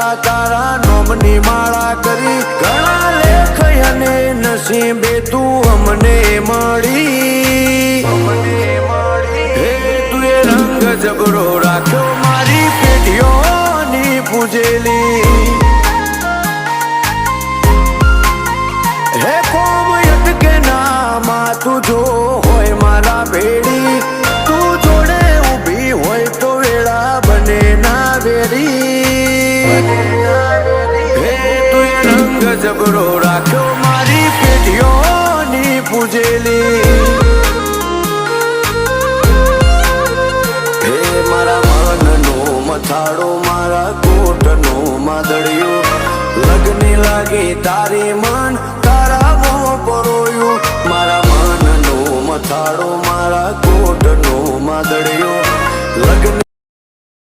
પેલા તારા નોમની માળા કરી ઘણા લેખ અને નસીબે તું અમને મળી હે તું એ રંગ જબરો રાખ્યો મારી પેઢીઓની પૂજેલી હે કોમયત કે નામાં તું જો હોય મારા ભેડી તું જોડે ઊભી હોય તો વેળા બને ના વેરી હે તું એ રંગ જબરો રાખ્યો મારી પેઢીઓની પૂજેલી હે મારા મનનો મથાળો મારા કોટનો માદળિયો લગની લાગી તારી મન તારા મોં પરોયું મારા મનનો મથાળો મારા કોટનો માદળિયો લગની